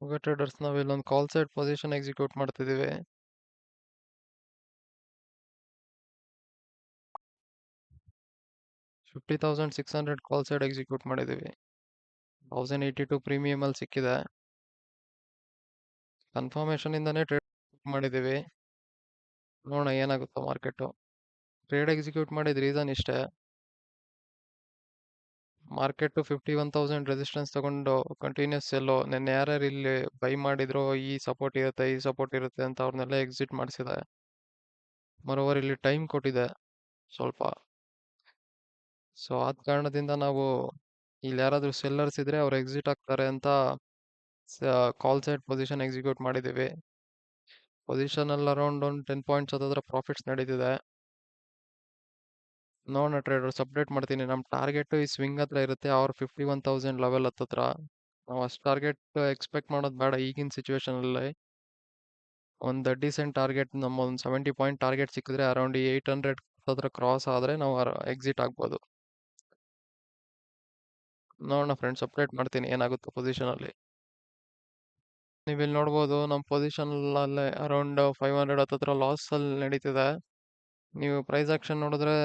Okay traders, ನಾವು ಇಲ್ಲೊಂದು ಕಾಲ್ side position execute ಮಾಡ್ತಿದ್ದೀವಿ. $50,600 ಕಾಲ್ ಸೈಡ್ ಎಕ್ಸಿಕ್ಯೂಟ್ ಮಾಡಿದ್ದೀವಿ. 1082 ಪ್ರೀಮಿಯಮ್ ಅಲ್ಲಿ ಸಿಕ್ಕಿದೆ. ಕನ್ಫರ್ಮೇಶನ್ ಇಂದಾನೇ ಟ್ರೇಡ್ ಮಾಡಿದ್ದೀವಿ. ನೋಡೋಣ ಏನಾಗುತ್ತೋ ಮಾರ್ಕೆಟು. ಟ್ರೇಡ್ ಎಕ್ಸಿಕ್ಯೂಟ್ ಮಾಡಿದ ರೀಸನ್ ಇಷ್ಟೇ. ಮಾರ್ಕೆಟ್ 51,000 ರೆಸಿಸ್ಟೆನ್ಸ್ ತಗೊಂಡು ಕಂಟಿನ್ಯೂಸ್ ಎಲ್ಲೋ ನೆನ್ನೆ ಯಾರ್ಯಾರು ಇಲ್ಲಿ ಬೈ ಮಾಡಿದ್ರು ಈ ಸಪೋರ್ಟ್ ಇರುತ್ತೆ ಅಂತ ಅವ್ರನ್ನೆಲ್ಲ ಎಕ್ಸಿಟ್ ಮಾಡಿಸಿದೆ. ಮರೋವರ್ ಇಲ್ಲಿ ಟೈಮ್ ಕೊಟ್ಟಿದೆ ಸ್ವಲ್ಪ. ಸೊ ಆದ ಕಾರಣದಿಂದ ನಾವು ಇಲ್ಲಿ ಯಾರಾದ್ರೂ ಸೆಲ್ಲರ್ಸ್ ಇದ್ರೆ ಅವ್ರು ಎಕ್ಸಿಟ್ ಆಗ್ತಾರೆ ಅಂತ ಕಾಲ್ ಸೈಡ್ ಪೊಸಿಷನ್ ಎಕ್ಸಿಕ್ಯೂಟ್ ಮಾಡಿದ್ದೀವಿ. ಪೊಸಿಷನ್ ಅಲ್ಲಿ ಅರೌಂಡ್ ಒಂದು 10 ಪಾಯಿಂಟ್ಸ್ ಹತ್ತಿರ ಪ್ರಾಫಿಟ್ಸ್ ನಡೀತಿದೆ. ನೋಡೋಣ ಟ್ರೇಡರ್ಸ್, ಅಪ್ಡೇಟ್ ಮಾಡ್ತೀನಿ. ನಮ್ಮ ಟಾರ್ಗೆಟ್ ಈ ಸ್ವಿಂಗ್ ಹತ್ರ ಇರುತ್ತೆ, ಅವ್ರ 51,000 ಲೆವೆಲ್ ಹತ್ತತ್ರ. ನಾವು ಅಷ್ಟು ಟಾರ್ಗೆಟ್ ಎಕ್ಸ್ಪೆಕ್ಟ್ ಮಾಡೋದು ಬೇಡ ಈಗಿನ ಸಿಚುವೇಶನ್ ಅಲ್ಲಿ. ಒಂದು ಡಿಸೆಂಟ್ ಟಾರ್ಗೆಟ್, ನಮ್ಮ ಒಂದು 70 ಪಾಯಿಂಟ್ ಟಾರ್ಗೆಟ್ ಸಿಕ್ಕಿದ್ರೆ ಅರೌಂಡ್ 800 ಹತ್ರ ಕ್ರಾಸ್ ಆದ್ರೆ ನಾವು ಎಕ್ಸಿಟ್ ಆಗ್ಬೋದು. ನೋಡೋಣ ಫ್ರೆಂಡ್ಸ್, ಅಪ್ಡೇಟ್ ಮಾಡ್ತೀನಿ ಏನಾಗುತ್ತೆ ಪೊಸಿಷನ್ ಅಲ್ಲಿ. ನೀವು ಇಲ್ಲಿ ನೋಡ್ಬೋದು ನಮ್ಮ ಪೊಸಿಷನ್ ಅಲ್ಲೇ ಅರೌಂಡ್ 500 ಹತ್ತತ್ರ ಲಾಸ್ ಅಲ್ಲಿ ನಡೀತಿದೆ. ನೀವು ಪ್ರೈಸ್ ಆಕ್ಷನ್ ನೋಡಿದ್ರೆ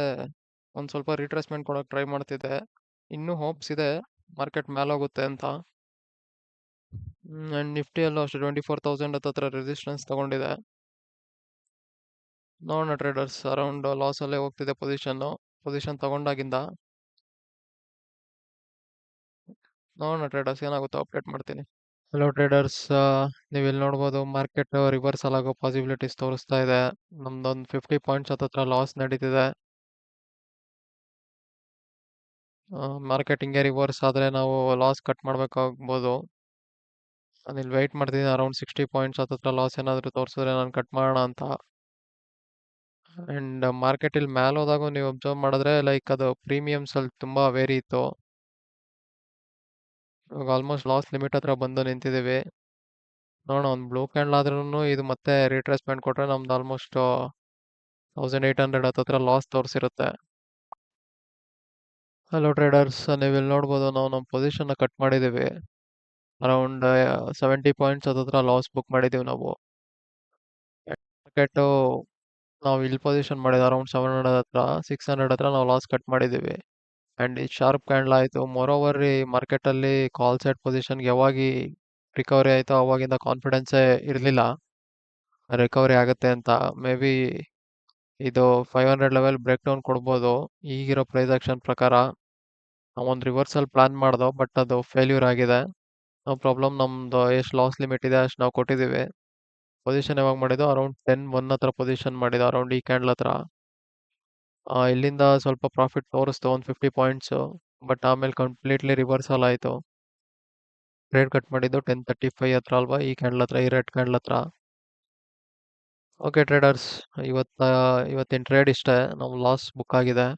ಒಂದು ಸ್ವಲ್ಪ ರಿಟ್ರೇಸ್ಮೆಂಟ್ ಕೊಡೋಕೆ ಟ್ರೈ ಮಾಡ್ತಿದೆ. ಇನ್ನೂ ಹೋಪ್ಸ್ ಇದೆ ಮಾರ್ಕೆಟ್ ಮೇಲೋಗುತ್ತೆ ಅಂತ. ಅಂಡ್ ನಿಫ್ಟಿಯಲ್ಲೂ ಅಷ್ಟೇ 24,000 ಹತ್ತತ್ರ ರೆಸಿಸ್ಟೆನ್ಸ್ ತಗೊಂಡಿದೆ. ನೋಡೋಣ ಟ್ರೇಡರ್ಸ್, ಅರೌಂಡ್ ಲಾಸ್ ಅಲ್ಲೇ ಹೋಗ್ತಿದೆ ಪೊಸಿಷನ್ ತಗೊಂಡಾಗಿಂದ. ನೋಡೋಣ ಟ್ರೇಡರ್ಸ್ ಏನಾಗುತ್ತೋ ಅಪ್ಡೇಟ್ ಮಾಡ್ತೀನಿ. ಹಲೋ ಟ್ರೇಡರ್ಸ್, ನೀವು ಇಲ್ಲಿ ನೋಡ್ಬೋದು ಮಾರ್ಕೆಟ್ ರಿವರ್ಸಲ್ ಆಗೋ ಪಾಸಿಬಿಲಿಟೀಸ್ ತೋರಿಸ್ತಾ ಇದೆ. ನಮ್ದೊಂದು 50 ಪಾಯಿಂಟ್ಸ್ ಹತ್ತತ್ರ ಲಾಸ್ ನಡೀತಿದೆ. ಮಾರ್ಕೆಟ್ ಹಿಂಗೆ ರಿವರ್ಸ್ ಆದರೆ ನಾವು ಲಾಸ್ ಕಟ್ ಮಾಡಬೇಕಾಗ್ಬೋದು. ನಾನು ಇಲ್ಲಿ ವೆಯ್ಟ್ ಮಾಡ್ತಿದ್ದೀನಿ, ಅರೌಂಡ್ 60 ಪಾಯಿಂಟ್ಸ್ ಹತ್ತತ್ರ ಲಾಸ್ ಏನಾದರೂ ತೋರಿಸಿದ್ರೆ ನಾನು ಕಟ್ ಮಾಡೋಣ ಅಂತ. ಆ್ಯಂಡ್ ಮಾರ್ಕೆಟ್ ಇಲ್ಲಿ ಮೇಲೆ ಹೋದಾಗ ನೀವು ಅಬ್ಸರ್ವ್ ಮಾಡಿದ್ರೆ ಲೈಕ್ ಅದು ಪ್ರೀಮಿಯಮ್ಸ್ ಅಲ್ಲಿ ತುಂಬ ವೇರಿ ಇತ್ತು. ಇವಾಗ ಆಲ್ಮೋಸ್ಟ್ ಲಾಸ್ ಲಿಮಿಟ್ ಹತ್ರ ಬಂದು ನಿಂತಿದ್ದೀವಿ. ನೋಡೋಣ, ಒಂದು ಬ್ಲೂ ಕ್ಯಾಂಡಲ್ ಆದ್ರೂ ಇದು ಮತ್ತೆ ರಿಟ್ರೇಸ್ಮೆಂಟ್ ಕೊಟ್ಟರೆ ನಮ್ದು ಆಲ್ಮೋಸ್ಟ್ 1800 ಹತ್ತತ್ರ ಲಾಸ್ ತೋರಿಸಿರುತ್ತೆ. ಹಲೋ ಟ್ರೇಡರ್ಸ್, ನೀವು ಇಲ್ಲಿ ನೋಡ್ಬೋದು ನಾವು ನಮ್ಮ ಪೊಸಿಷನ್ನ ಕಟ್ ಮಾಡಿದ್ದೀವಿ. ಅರೌಂಡ್ 70 ಪಾಯಿಂಟ್ಸ್ ಹತ್ತತ್ರ ಲಾಸ್ ಬುಕ್ ಮಾಡಿದ್ದೀವಿ ನಾವು. ಮಾರ್ಕೆಟು ನಾವು ಇಲ್ಲಿ ಪೊಸಿಷನ್ ಮಾಡಿದ್ದು ಅರೌಂಡ್ 700 ಹತ್ರ, 600 ಹತ್ರ ನಾವು ಲಾಸ್ ಕಟ್ ಮಾಡಿದ್ದೀವಿ. ಆ್ಯಂಡ್ ಇದು ಶಾರ್ಪ್ ಕ್ಯಾಂಡಲ್ ಆಯಿತು. ಮೋರೋವರ್ ಈ ಮಾರ್ಕೆಟಲ್ಲಿ ಕಾಲ್ ಸೈಡ್ ಪೊಸಿಷನ್ಗೆ ಯಾವಾಗ ರಿಕವರಿ ಆಯಿತು ಅವಾಗಿಂದ ಕಾನ್ಫಿಡೆನ್ಸೇ ಇರಲಿಲ್ಲ ರಿಕವರಿ ಆಗುತ್ತೆ ಅಂತ. ಮೇ ಬಿ ಇದು 500 ಲೆವೆಲ್ ಬ್ರೇಕ್ ಡೌನ್ ಕೊಡ್ಬೋದು ಈಗಿರೋ ಪ್ರೈಸ್ ಆಕ್ಷನ್ ಪ್ರಕಾರ. ನಾವೊಂದು ರಿವರ್ಸಲ್ ಪ್ಲಾನ್ ಮಾಡ್ದೋ, ಬಟ್ ಅದು ಫೇಲ್ಯೂರ್ ಆಗಿದೆ. ನೋ ಪ್ರಾಬ್ಲಮ್, ನಮ್ದು ಎಷ್ಟು ಲಾಸ್ ಲಿಮಿಟ್ ಇದೆ ಅಷ್ಟು ನಾವು ಕೊಟ್ಟಿದ್ದೀವಿ. ಪೊಸಿಷನ್ ಯಾವಾಗ ಮಾಡಿದ್ದು ಅರೌಂಡ್ 10-1 ಹತ್ರ ಪೊಸಿಷನ್ ಮಾಡಿದ್ದು, ಅರೌಂಡ್ ಈ ಕ್ಯಾಂಡಲ್ ಹತ್ರ. ಇಲ್ಲಿಂದ ಸ್ವಲ್ಪ ಪ್ರಾಫಿಟ್ ತೋರಿಸ್ತು ಒಂದು 50 ಪಾಯಿಂಟ್ಸು, ಬಟ್ ಆಮೇಲೆ ಕಂಪ್ಲೀಟ್ಲಿ ರಿವರ್ಸಲ್ ಆಯಿತು. ಟ್ರೇಡ್ ಕಟ್ ಮಾಡಿದ್ದು 10:35 ಹತ್ರ ಅಲ್ವಾ, ಈ ಕ್ಯಾಂಡಲ್ ಹತ್ರ, ಈ ರೆಡ್ ಕ್ಯಾಂಡಲ್ ಹತ್ರ. ಓಕೆ ಟ್ರೇಡರ್ಸ್, ಇವತ್ತಿನ ಟ್ರೇಡ್ ಇಷ್ಟೇ, ನಮ್ಮ ಲಾಸ್ ಬುಕ್ ಆಗಿದೆ.